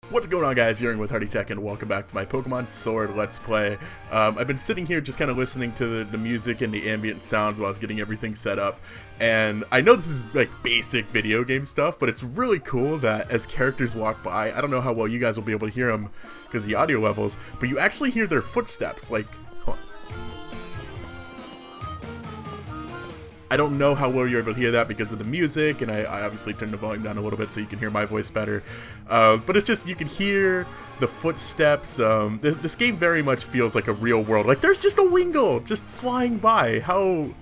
What's going on, guys? You're with Hardy Tech, and welcome back to my Pokemon Sword Let's Play. I've been sitting here just kind of listening to the music and the ambient sounds while I was getting everything set up, and I know this is like basic video game stuff, but it's really cool that as characters walk by, I don't know how well you guys will be able to hear them because of the audio levels, but you actually hear their footsteps, like, hold on. I don't know how well you're able to hear that because of the music, and I obviously turned the volume down a little bit so you can hear my voice better. But it's just, you can hear the footsteps. This game very much feels like a real world. Like, there's just a Wingull just flying by. How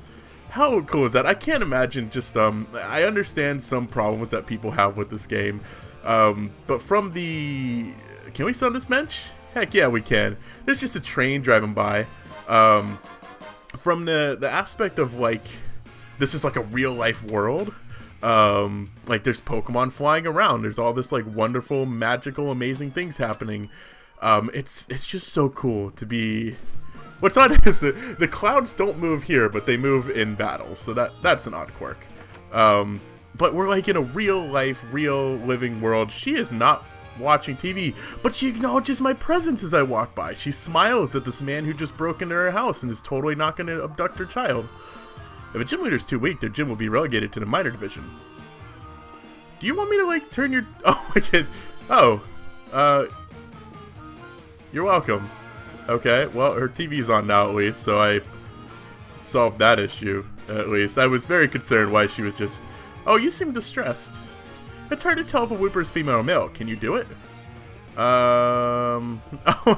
cool is that? I can't imagine just, I understand some problems that people have with this game. But from the... Can we sit on this bench? Heck yeah, we can. There's just a train driving by. From the aspect of, like... This is like a real life world. Like there's Pokemon flying around. There's all this like wonderful, magical, amazing things happening. It's just so cool to be. What's odd is the clouds don't move here, but they move in battles. So that's an odd quirk. But we're like in a real life, real living world. She is not watching TV, but she acknowledges my presence as I walk by. She smiles at this man who just broke into her house and is totally not going to abduct her child. If a gym leader is too weak, their gym will be relegated to the minor division. Do you want me to, like, turn your... Oh, my god. Oh. You're welcome. Okay, well, her TV's on now, at least, so I solved that issue, at least. I was very concerned why she was just... Oh, you seem distressed. It's hard to tell if a Wooper is female or male. Can you do it? Oh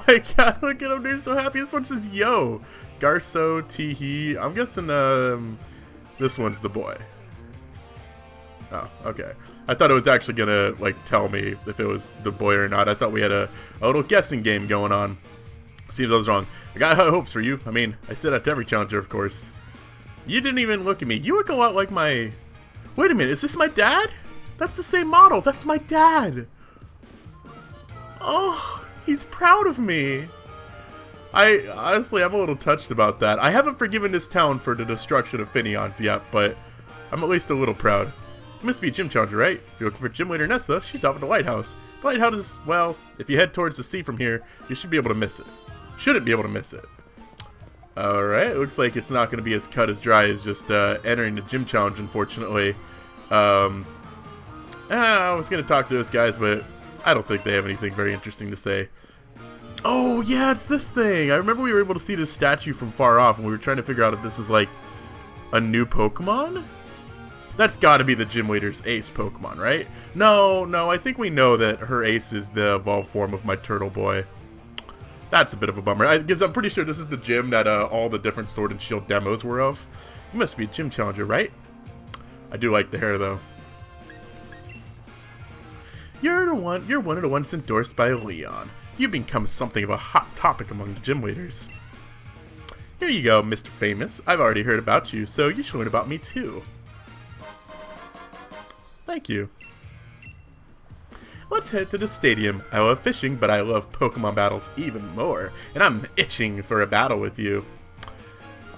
my god, look at him, they're so happy. This one says yo. Garso, Teehee. I'm guessing this one's the boy. Oh, okay. I thought it was actually gonna like tell me if it was the boy or not. I thought we had a little guessing game going on. See if I was wrong. I got high hopes for you. I mean, I said that to every challenger, of course. You didn't even look at me. You look a lot like my... Wait a minute, is this my dad? That's the same model. That's my dad. Oh, he's proud of me. Honestly, I'm a little touched about that. I haven't forgiven this town for the destruction of Finneons yet, but I'm at least a little proud. You must be a gym challenger, right? If you're looking for gym leader Nesta, she's off at the lighthouse. The lighthouse is, well, if you head towards the sea from here, you should be able to miss it. Shouldn't be able to miss it. Alright, it looks like it's not going to be as cut as dry as just entering the gym challenge, unfortunately. I was going to talk to those guys, but I don't think they have anything very interesting to say. Oh, yeah, it's this thing. I remember we were able to see this statue from far off, and we were trying to figure out if this is, like, a new Pokemon? That's got to be the gym leader's ace Pokemon, right? No, I think we know that her ace is the evolved form of my Turtle Boy. That's a bit of a bummer, because I'm pretty sure this is the gym that all the different Sword and Shield demos were of. You must be a gym challenger, right? I do like the hair, though. You're one of the ones endorsed by Leon. You've become something of a hot topic among the gym leaders. Here you go, Mr. Famous. I've already heard about you, so you should learn about me too. Thank you. Let's head to the stadium. I love fishing, but I love Pokemon battles even more, and I'm itching for a battle with you.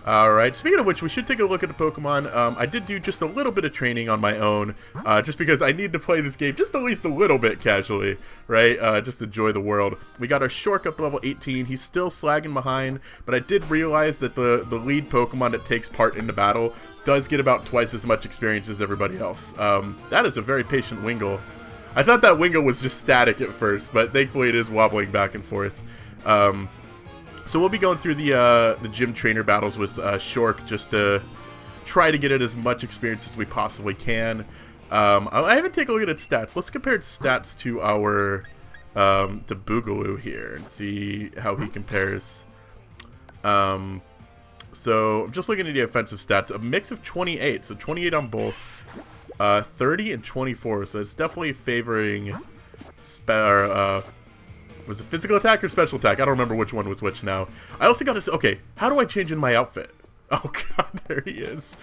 Alright, speaking of which, we should take a look at the Pokemon. I did do just a little bit of training on my own, just because I need to play this game just at least a little bit casually, right? Just enjoy the world. We got our Shork up to level 18. He's still slagging behind, but I did realize that the lead Pokemon that takes part in the battle does get about twice as much experience as everybody else. That is a very patient Wingull. I thought that Wingull was just static at first, but thankfully it is wobbling back and forth. So we'll be going through the gym trainer battles with Shork just to try to get it as much experience as we possibly can. I haven't taken a look at its stats. Let's compare its stats to our to Boogaloo here and see how he compares. So I'm just looking at the offensive stats. A mix of 28, so 28 on both. 30 and 24, so it's definitely favoring was it physical attack or special attack? I don't remember which one was which now. I also got to... Okay, how do I change in my outfit? Oh god, there he is.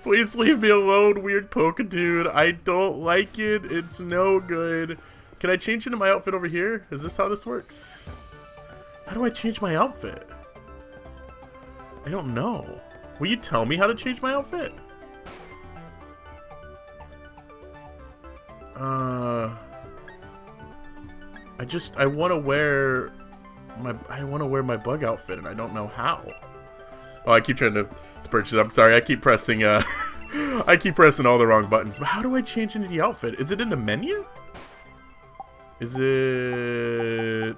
Please leave me alone, weird Pokedude. I don't like it. It's no good. Can I change into my outfit over here? Is this how this works? How do I change my outfit? I don't know. Will you tell me how to change my outfit? I want to wear my bug outfit, and I don't know how. Oh, I keep trying to purchase it. I'm sorry. I keep pressing I keep pressing all the wrong buttons. But how do I change into the outfit? Is it in the menu? Is it?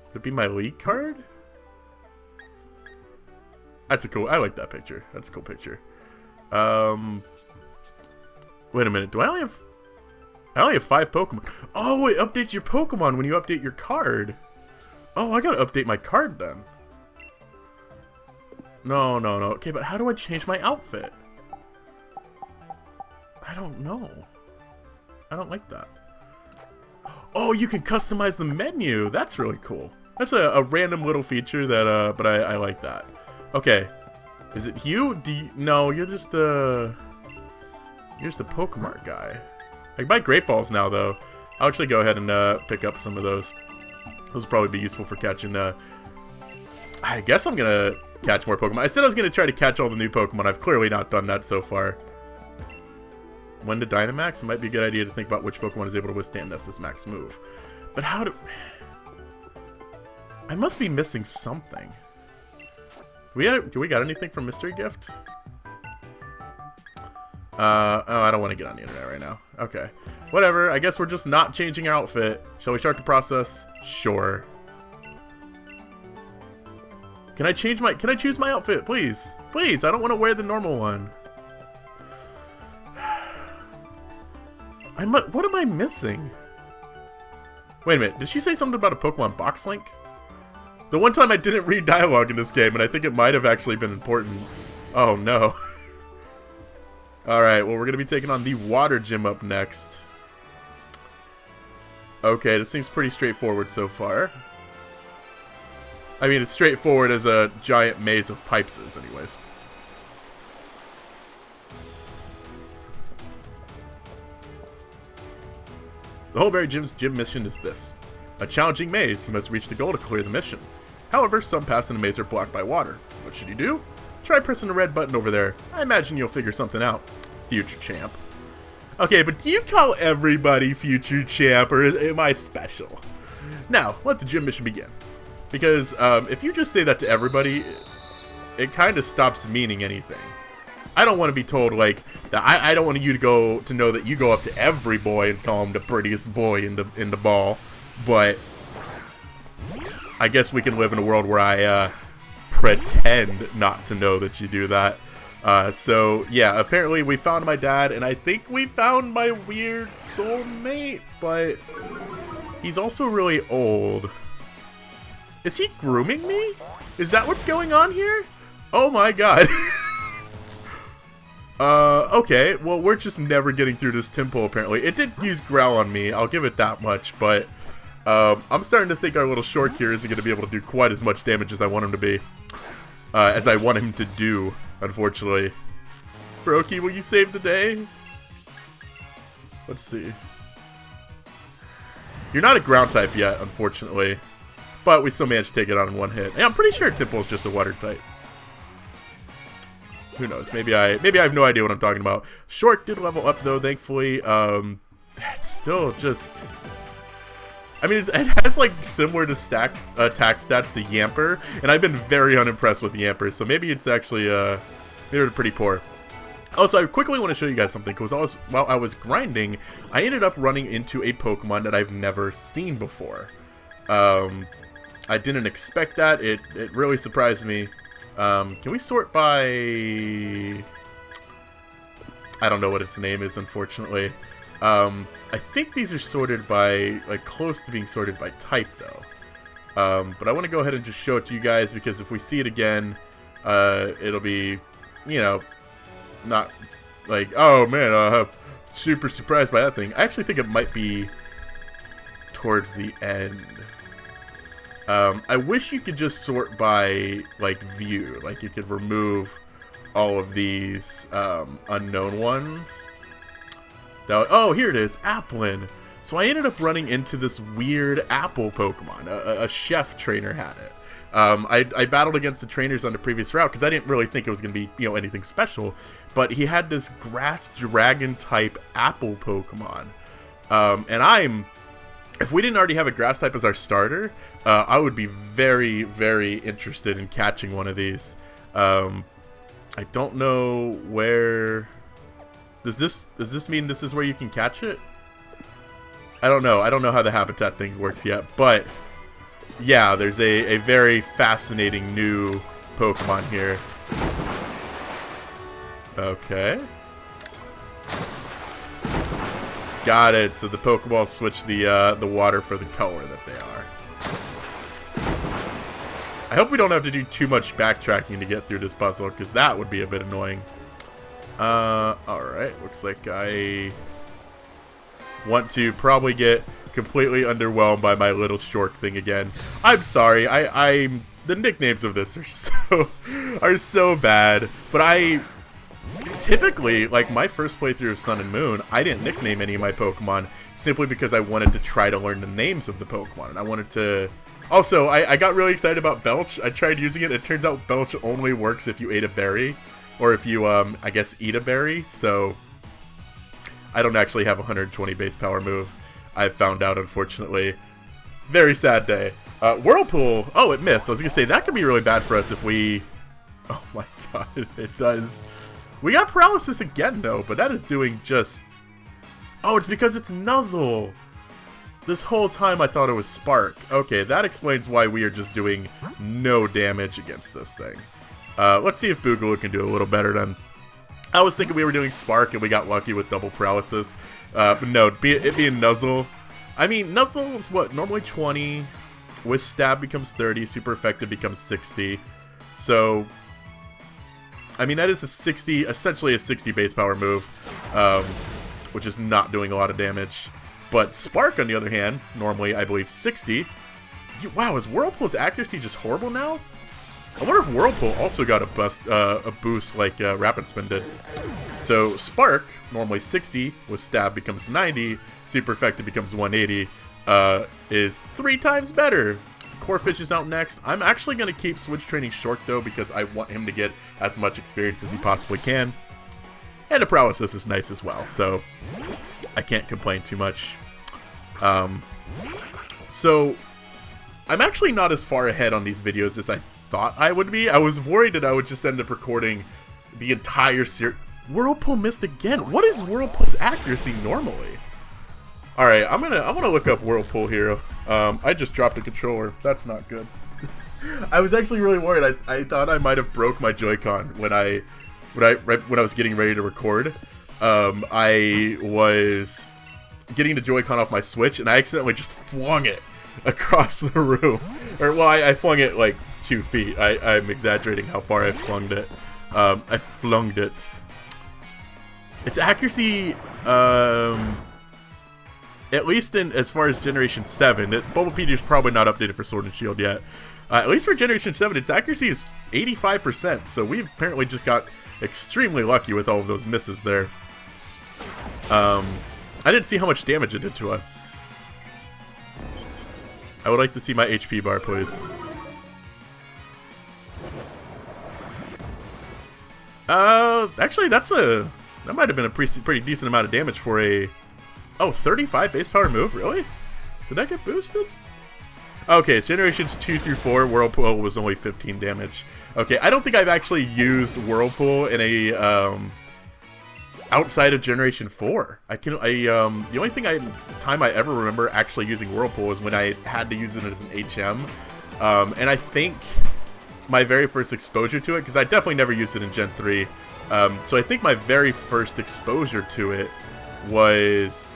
Would it be my league card? That's a cool. I like that picture. That's a cool picture. Wait a minute. I only have 5 Pokemon. Oh, it updates your Pokemon when you update your card. Oh, I gotta update my card then. No. Okay, but how do I change my outfit? I don't know. I don't like that. Oh, you can customize the menu. That's really cool. That's a random little feature that, but I like that. Okay. Is it you? No, you're just the Pokemart guy. I can buy Great Balls now, though. I'll actually go ahead and pick up some of those. Those will probably be useful for catching, I guess I'm gonna catch more Pokemon. I said I was gonna try to catch all the new Pokemon. I've clearly not done that so far. When to Dynamax? It might be a good idea to think about which Pokemon is able to withstand Nessa's max move. But how do... I must be missing something. Do we got anything from Mystery Gift? Oh, I don't want to get on the internet right now. Okay. Whatever. I guess we're just not changing our outfit. Shall we start the process? Sure. Can I choose my outfit, please? Please, I don't want to wear the normal one. What am I missing? Wait a minute. Did she say something about a Pokemon box link? The one time I didn't read dialogue in this game, and I think it might have actually been important. Oh, no. Alright, well, we're going to be taking on the Water Gym up next. Okay, this seems pretty straightforward so far. I mean, it's straightforward as a giant maze of pipes is, anyways. The Hullberry Gym's gym mission is this. A challenging maze, you must reach the goal to clear the mission. However, some paths in the maze are blocked by water. What should you do? Try pressing the red button over there. I imagine you'll figure something out. Future Champ. Okay, but do you call everybody Future Champ, or am I special? Now, let the gym mission begin. Because if you just say that to everybody, it kind of stops meaning anything. I don't want to be told, like, that I don't want you to know that you go up to every boy and call him the prettiest boy in the ball. But I guess we can live in a world where I pretend not to know that you do that. So yeah, apparently we found my dad, and I think we found my weird soulmate, but he's also really old. Is he grooming me? Is that what's going on here? Oh my god. Okay, well, we're just never getting through this temple, apparently. It did use Growl on me, I'll give it that much, but I'm starting to think our little Short here isn't going to be able to do quite as much damage as I want him to be. As I want him to do, unfortunately. Brokey, will you save the day? Let's see. You're not a ground type yet, unfortunately. But we still managed to take it on in one hit. And I'm pretty sure Temple is just a water type. Who knows? Maybe I have no idea what I'm talking about. Short did level up though, thankfully. It's still just... I mean, it has like similar to attack stats to Yamper, and I've been very unimpressed with Yamper, so maybe it's actually they're pretty poor. Also, I quickly want to show you guys something, because while I was grinding, I ended up running into a Pokemon that I've never seen before. I didn't expect that. It really surprised me. Can we sort by... I don't know what its name is, unfortunately. I think these are sorted by, like, close to being sorted by type, though. But I want to go ahead and just show it to you guys, because if we see it again, it'll be, you know, not like, oh man, I'm super surprised by that thing. I actually think it might be towards the end. I wish you could just sort by, like, view. Like, you could remove all of these unknown ones. Oh, here it is, Applin. So I ended up running into this weird apple Pokemon. A chef trainer had it. I battled against the trainers on the previous route because I didn't really think it was going to be, you know, anything special. But he had this grass dragon type apple Pokemon. And if we didn't already have a grass type as our starter, I would be very, very interested in catching one of these. I don't know where... Does this mean this is where you can catch it? I don't know. I don't know how the habitat things works yet, but yeah, there's a very fascinating new Pokemon here. Okay. Got it. So the Pokeballs switch the water for the color that they are. I hope we don't have to do too much backtracking to get through this puzzle, because that would be a bit annoying. Alright. Looks like I want to probably get completely underwhelmed by my little short thing again. I'm sorry. The nicknames of this are so bad, but I typically, like my first playthrough of Sun and Moon, I didn't nickname any of my Pokemon simply because I wanted to try to learn the names of the Pokemon, and I wanted to... Also, I got really excited about Belch. I tried using it. It turns out Belch only works if you ate a berry, or if you, I guess, eat a berry, so I don't actually have a 120 base power move. I've found out, unfortunately. Very sad day. Whirlpool. Oh, it missed. I was going to say, that could be really bad for us if we... Oh my god, it does. We got paralysis again, though, but that is doing just... Oh, it's because it's Nuzzle. This whole time I thought it was Spark. Okay, that explains why we are just doing no damage against this thing. Let's see if Boogaloo can do a little better then. I was thinking we were doing Spark and we got lucky with double paralysis. But no, it being Nuzzle. I mean, Nuzzle is what? Normally 20. With Stab becomes 30. Super Effective becomes 60. So... I mean, that is essentially a 60 base power move, which is not doing a lot of damage. But Spark, on the other hand, normally, I believe, 60. Wow, is Whirlpool's accuracy just horrible now? I wonder if Whirlpool also got a boost like Rapid Spin did. So Spark, normally 60, with Stab becomes 90, Super Effective becomes 180, is 3 times better. Corphish is out next. I'm actually going to keep Switch Training short, though, because I want him to get as much experience as he possibly can. And the paralysis is nice as well, so I can't complain too much. So, I'm actually not as far ahead on these videos as I thought I would be. I was worried that I would just end up recording the entire series. Whirlpool missed again. What is Whirlpool's accuracy normally? Alright, I'm gonna look up Whirlpool here. I just dropped a controller. That's not good. I was actually really worried. I thought I might have broke my Joy-Con when I was getting ready to record. I was getting the Joy-Con off my Switch, and I accidentally just flung it across the room. Or, well, I flung it like 2 feet. I'm exaggerating how far I flung it. I flunged it. Its accuracy, at least in as far as Generation 7, Bulbapedia is probably not updated for Sword and Shield yet. At least for Generation 7, its accuracy is 85%, so we've apparently just got extremely lucky with all of those misses there. I didn't see how much damage it did to us. I would like to see my HP bar, please. Actually, that might have been a pretty decent amount of damage for a... Oh, 35 base power move? Really? Did that get boosted? Okay, it's Generations 2 through 4. Whirlpool was only 15 damage. Okay, I don't think I've actually used Whirlpool in a, outside of Generation 4. The only time I ever remember actually using Whirlpool was when I had to use it as an HM. And I think my very first exposure to it, because I definitely never used it in Gen 3. So I think my very first exposure to it was...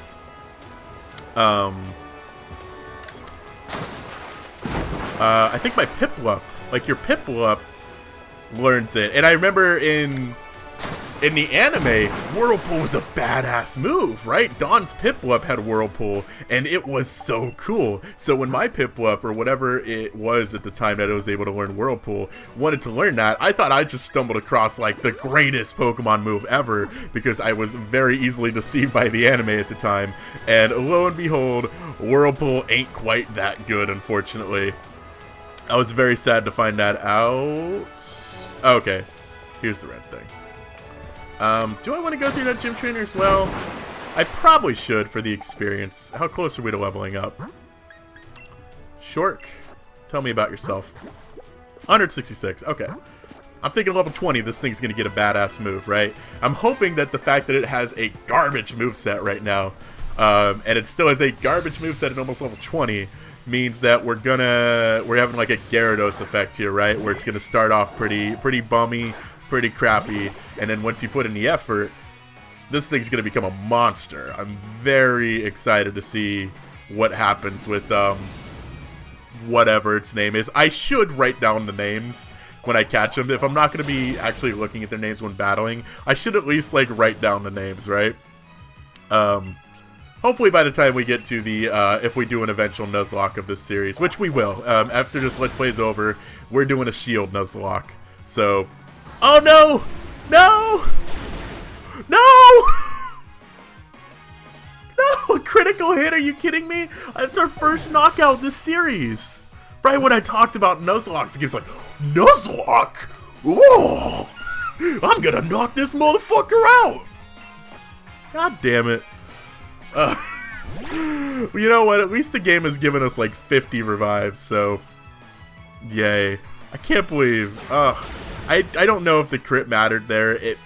I think my Piplup, like your Piplup learns it. And I remember in the anime, Whirlpool was a badass move, right? Dawn's Piplup had Whirlpool, and it was so cool. So when my Piplup, or whatever it was at the time that I was able to learn Whirlpool, wanted to learn that, I thought I just stumbled across, like, the greatest Pokemon move ever, because I was very easily deceived by the anime at the time. And lo and behold, Whirlpool ain't quite that good, unfortunately. I was very sad to find that out. Okay, here's the red thing. Do I want to go through that gym trainer as well? I probably should for the experience. How close are we to leveling up? Shork, tell me about yourself. 166, okay. I'm thinking level 20, this thing's gonna get a badass move, right? I'm hoping that the fact that it has a garbage moveset right now, and it still has a garbage moveset at almost level 20, means that we're having like a Gyarados effect here, right? Where it's gonna start off pretty bummy, pretty crappy, and then once you put in the effort, this thing's gonna become a monster. I'm very excited to see what happens with whatever its name is. I should write down the names when I catch them. If I'm not going to be actually looking at their names when battling, I should at least like write down the names, right? Hopefully by the time we get to the if we do an eventual Nuzlocke of this series, which we will, after this Let's Play's over, we're doing a Shield Nuzlocke. So, oh no, no, no, no, a critical hit? Are you kidding me? It's our first knockout this series. Right when I talked about Nuzlocke, the game's like, Nuzlocke? Oh, I'm gonna knock this motherfucker out. God damn it. You know what? At least the game has given us like 50 revives, so yay. I can't believe. I don't know if the crit mattered there. It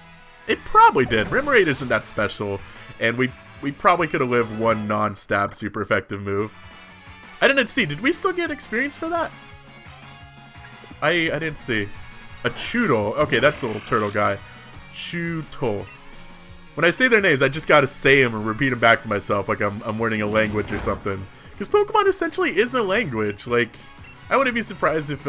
probably did. Remoraid isn't that special, and we probably could have lived one non-stab super effective move. I didn't see. Did we still get experience for that? I didn't see. A Chewtle. Okay, that's the little turtle guy. Chewtle. When I say their names, I just gotta say them and repeat them back to myself like I'm learning a language or something. Because Pokemon essentially is a language. Like, I wouldn't be surprised if,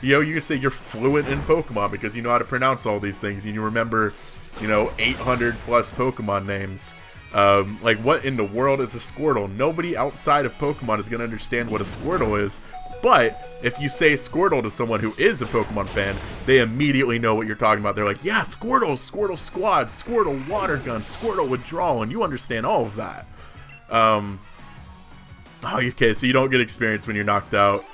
you can say you're fluent in Pokemon because you know how to pronounce all these things and you remember, 800 plus Pokemon names. Like, what in the world is a Squirtle? Nobody outside of Pokemon is going to understand what a Squirtle is, but if you say Squirtle to someone who is a Pokemon fan, they immediately know what you're talking about. They're like, yeah, Squirtle, Squirtle Squad, Squirtle Water Gun, Squirtle Withdrawal, and you understand all of that. Okay, so you don't get experience when you're knocked out.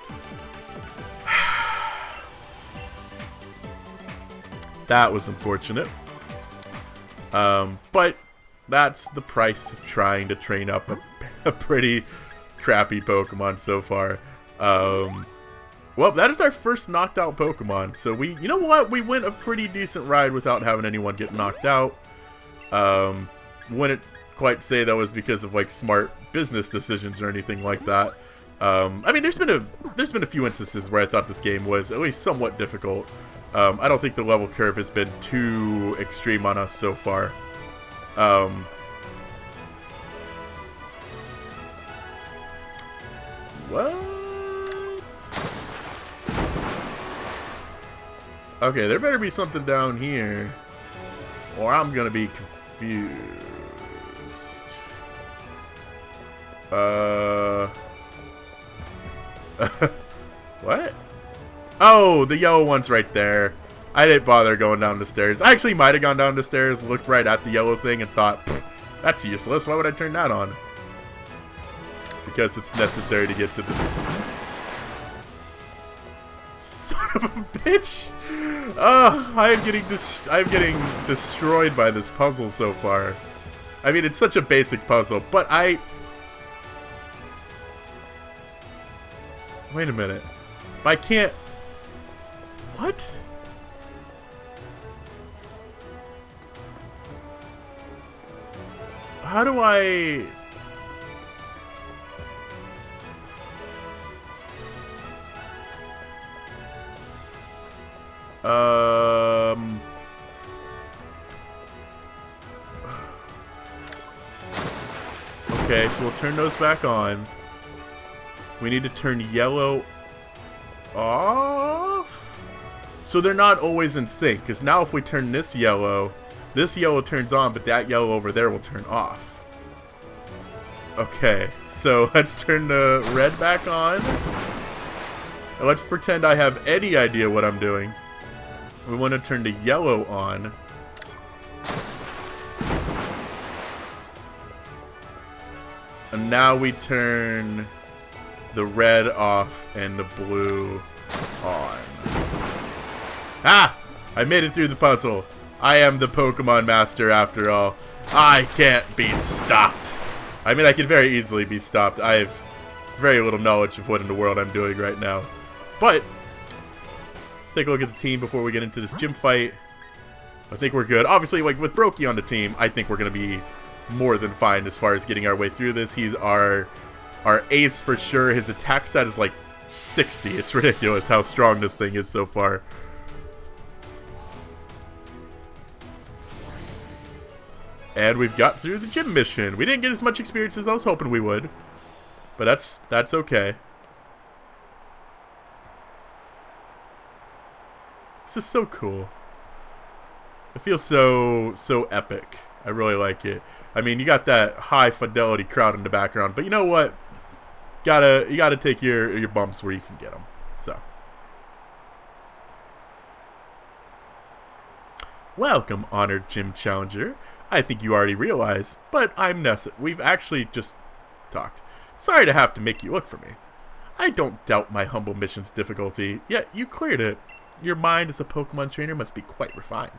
That was unfortunate. But that's the price of trying to train up a pretty crappy Pokemon so far. Well, that is our first knocked out Pokemon. So you know what? We went a pretty decent ride without having anyone get knocked out. Wouldn't quite say that was because of like smart business decisions or anything like that. I mean, there's been a few instances where I thought this game was at least somewhat difficult. I don't think the level curve has been too extreme on us so far. What? Okay, there better be something down here, or I'm gonna be confused. What? Oh, the yellow one's right there. I didn't bother going down the stairs. I actually might have gone down the stairs, looked right at the yellow thing, and thought, that's useless. Why would I turn that on? Because it's necessary to get to the... Son of a bitch! I'm getting destroyed by this puzzle so far. I mean, it's such a basic puzzle, but wait a minute. I can't... What? How do I... Okay, so we'll turn those back on. We need to turn yellow off? So they're not always in sync, because now if we turn this yellow turns on, but that yellow over there will turn off. Okay, so let's turn the red back on. And let's pretend I have any idea what I'm doing. We want to turn the yellow on. And now we turn the red off and the blue on. Ah! I made it through the puzzle. I am the Pokemon Master after all. I can't be stopped. I mean, I can very easily be stopped. I have very little knowledge of what in the world I'm doing right now. But let's take a look at the team before we get into this gym fight. I think we're good. Obviously, like with Brokey on the team, I think we're going to be more than fine as far as getting our way through this. He's our ace for sure. His attack stat is like 60. It's ridiculous how strong this thing is so far. And we've got through the gym mission. We didn't get as much experience as I was hoping we would, but that's okay. This is so cool. It feels so epic. I really like it. I mean, you got that high fidelity crowd in the background, but you know what? You gotta take your bumps where you can get them. So, welcome, honored gym challenger. I think you already realize, but I'm Nessa. We've actually just talked. Sorry to have to make you look for me. I don't doubt my humble mission's difficulty, yet you cleared it. Your mind as a Pokemon trainer must be quite refined.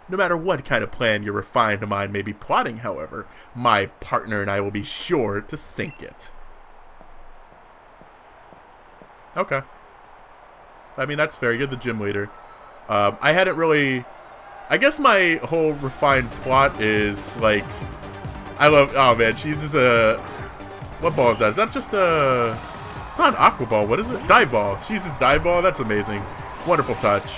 No matter what kind of plan your refined mind may be plotting, however, my partner and I will be sure to sink it. Okay. I mean, that's fair. You're the gym leader. I hadn't really... I guess my whole refined plot is, like... Oh, man, she uses a... What ball is that? Is that just a... It's not an Aqua Ball. What is it? Dive Ball. She uses Dive Ball. That's amazing. Wonderful touch.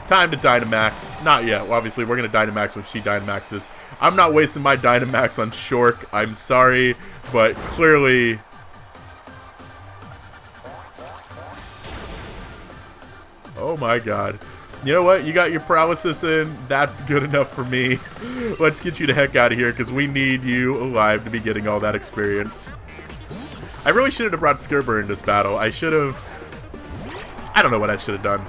Time to Dynamax. Not yet. Well, obviously, we're going to Dynamax when she Dynamaxes. I'm not wasting my Dynamax on Shork. I'm sorry, but clearly... Oh my god. You know what? You got your paralysis in. That's good enough for me. Let's get you the heck out of here, because we need you alive to be getting all that experience. I really shouldn't have brought Skirbo in this battle. I should have... I don't know what I should have done.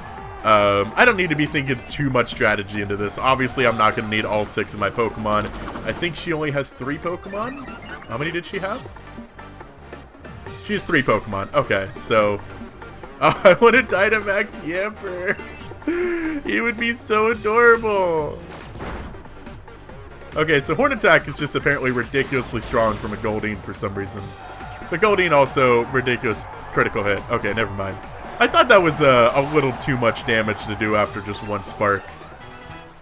I don't need to be thinking too much strategy into this. Obviously, I'm not going to need all 6 of my Pokemon. I think she only has 3 Pokemon? How many did she have? She has 3 Pokemon. Okay, so... I want to Dynamax Yamper. He would be so adorable. Okay, so Horn Attack is just apparently ridiculously strong from a Goldeen for some reason. But Goldeen also ridiculous critical hit. Okay, never mind. I thought that was a little too much damage to do after just 1 spark.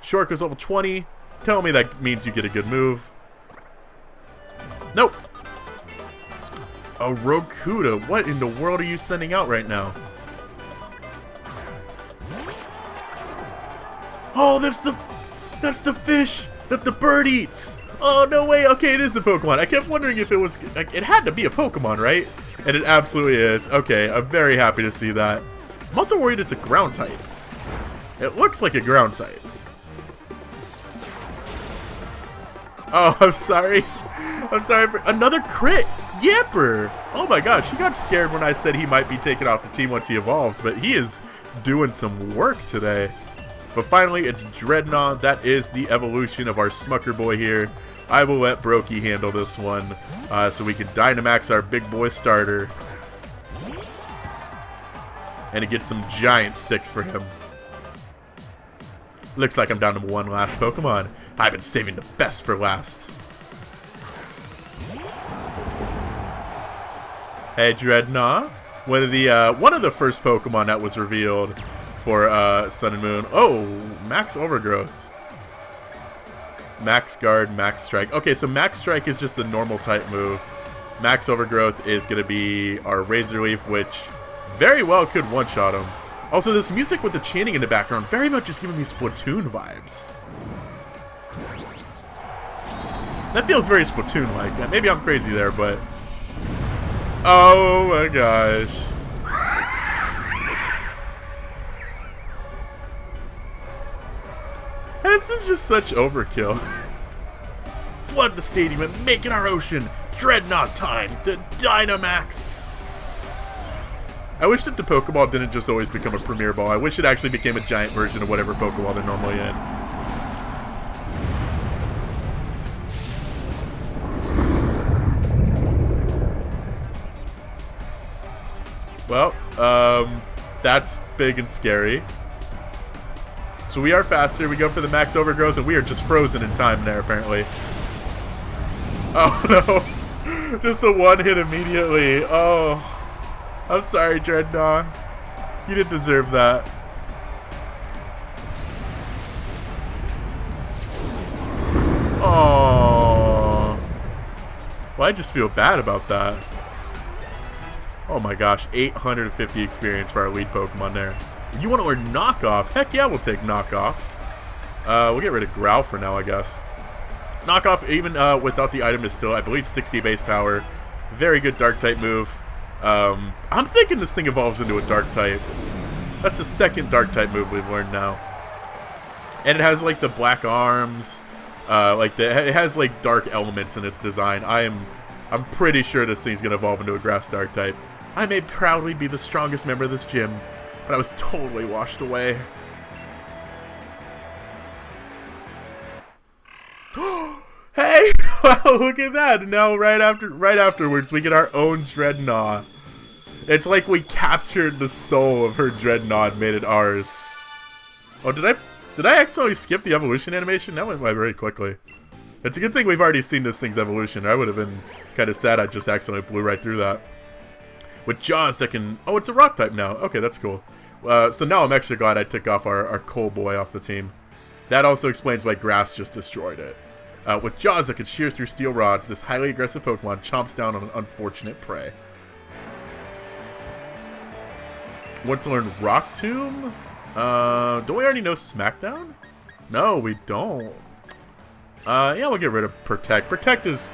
Shork is level 20. Tell me that means you get a good move. Nope. A Rokuda. What in the world are you sending out right now? Oh, that's the fish that the bird eats. Oh, no way. Okay, it is a Pokemon. I kept wondering if it was... It had to be a Pokemon, right? And it absolutely is. Okay, I'm very happy to see that. I'm also worried it's a ground type. It looks like a ground type. Oh, I'm sorry. I'm sorry for... Another crit. Yamper. Oh my gosh, he got scared when I said he might be taken off the team once he evolves, but he is doing some work today. But finally, it's Dreadnought. That is the evolution of our Smucker boy here. I will let Brokey handle this one so we can Dynamax our big boy starter. And to get some giant sticks for him. Looks like I'm down to 1 last Pokemon. I've been saving the best for last. Hey, Dreadnought. One of the first Pokemon that was revealed for Sun and Moon. Oh, Max Overgrowth. Max Guard, Max Strike. Okay, so Max Strike is just a normal type move. Max Overgrowth is going to be our Razor Leaf, which very well could one-shot him. Also, this music with the chanting in the background very much is giving me Splatoon vibes. That feels very Splatoon-like. Maybe I'm crazy there, but... Oh my gosh. This is just such overkill. Flood the stadium and make it our ocean. Dreadnought time to Dynamax. I wish that the Pokeball didn't just always become a Premier Ball. I wish it actually became a giant version of whatever Pokeball they're normally in. Well, that's big and scary. So we are faster. We go for the max overgrowth, and we are just frozen in time there, apparently. Oh, no. Just a one hit immediately. Oh. I'm sorry, Dreadnought. You didn't deserve that. Oh. Well, I just feel bad about that. Oh my gosh, 850 experience for our lead Pokemon there. You want to learn Knockoff? Heck yeah, we'll take Knockoff. We'll get rid of Growl for now, I guess. Knockoff, even without the item, is still, I believe, 60 base power. Very good Dark-type move. I'm thinking this thing evolves into a Dark-type. That's the second Dark-type move we've learned now. And it has, like, the black arms. It has, like, dark elements in its design. I'm pretty sure this thing's going to evolve into a Grass Dark-type. I may proudly be the strongest member of this gym, but I was totally washed away. Hey! Wow, look at that! Now right afterwards we get our own Dreadnought. It's like we captured the soul of her Dreadnought and made it ours. Oh, did I accidentally skip the evolution animation? That went by very quickly. It's a good thing we've already seen this thing's evolution. I would have been kind of sad I just accidentally blew right through that. With Jaws that can... Oh, it's a rock type now. Okay, that's cool. So now I'm extra glad I took off our Coal Boy off the team. That also explains why Grass just destroyed it. With Jaws that can shear through steel rods, this highly aggressive Pokemon chomps down on an unfortunate prey. Wants to learn Rock Tomb? Don't we already know Smackdown? No, we don't. Yeah, we'll get rid of Protect. Protect is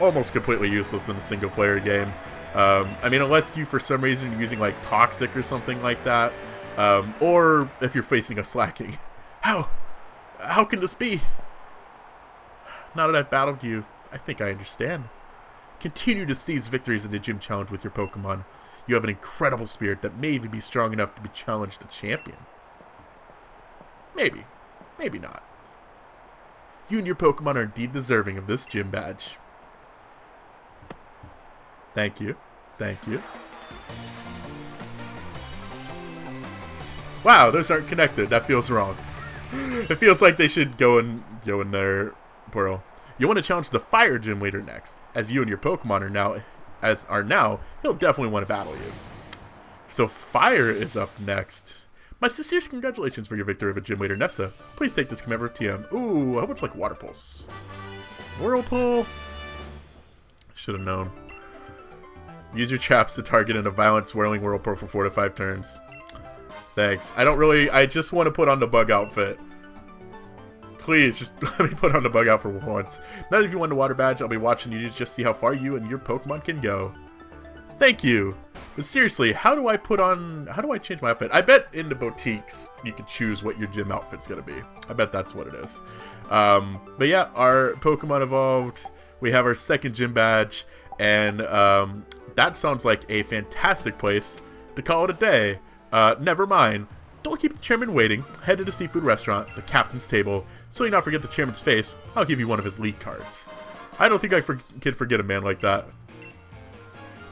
almost completely useless in a single-player game. I mean, unless you, for some reason, are using, like, Toxic or something like that. Or if you're facing a Slacking. How can this be? Now that I've battled you, I think I understand. Continue to seize victories in the gym challenge with your Pokemon. You have an incredible spirit that may even be strong enough to be challenged the champion. Maybe. Maybe not. You and your Pokemon are indeed deserving of this gym badge. Thank you. Thank you. Wow, those aren't connected. That feels wrong. It feels like they should go in their portal. You want to challenge the Fire Gym Leader next. As you and your Pokemon are now, he'll definitely want to battle you. So Fire is up next. My sincerest congratulations for your victory over Gym Leader Nessa. Please take this commemorative TM. Ooh, how much like Water Pulse? Whirlpool? Should have known. Use your traps to target in a violent swirling Whirlpool for 4 to 5 turns. Thanks. I just want to put on the bug outfit. Please, just let me put on the bug out for once. Now that if you won the water badge, I'll be watching you to just see how far you and your Pokemon can go. Thank you. But seriously, how do I change my outfit? I bet in the boutiques, you can choose what your gym outfit's going to be. I bet that's what it is. But yeah, our Pokemon evolved. We have our second gym badge. And that sounds like a fantastic place to call it a day. Never mind. Don't keep the chairman waiting. Head to the seafood restaurant, the captain's table. So you not forget the chairman's face, I'll give you one of his lead cards. I don't think I can forget a man like that.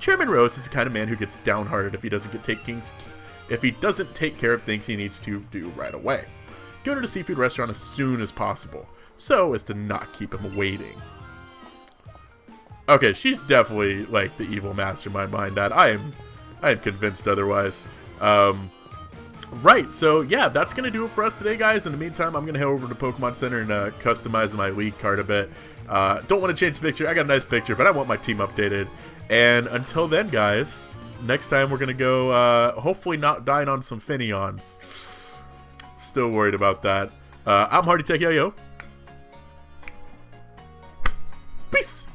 Chairman Rose is the kind of man who gets downhearted if he doesn't take care of things he needs to do right away. Go to the seafood restaurant as soon as possible, so as to not keep him waiting. Okay, she's definitely like the evil mastermind behind that. I am convinced otherwise. Right, so yeah, that's going to do it for us today, guys. In the meantime, I'm going to head over to Pokemon Center and customize my league card a bit. Don't want to change the picture. I got a nice picture, but I want my team updated. And until then, guys, next time we're going to go, hopefully not dying on some Finneons. Still worried about that. I'm Hardy Tech Yo-Yo. Peace!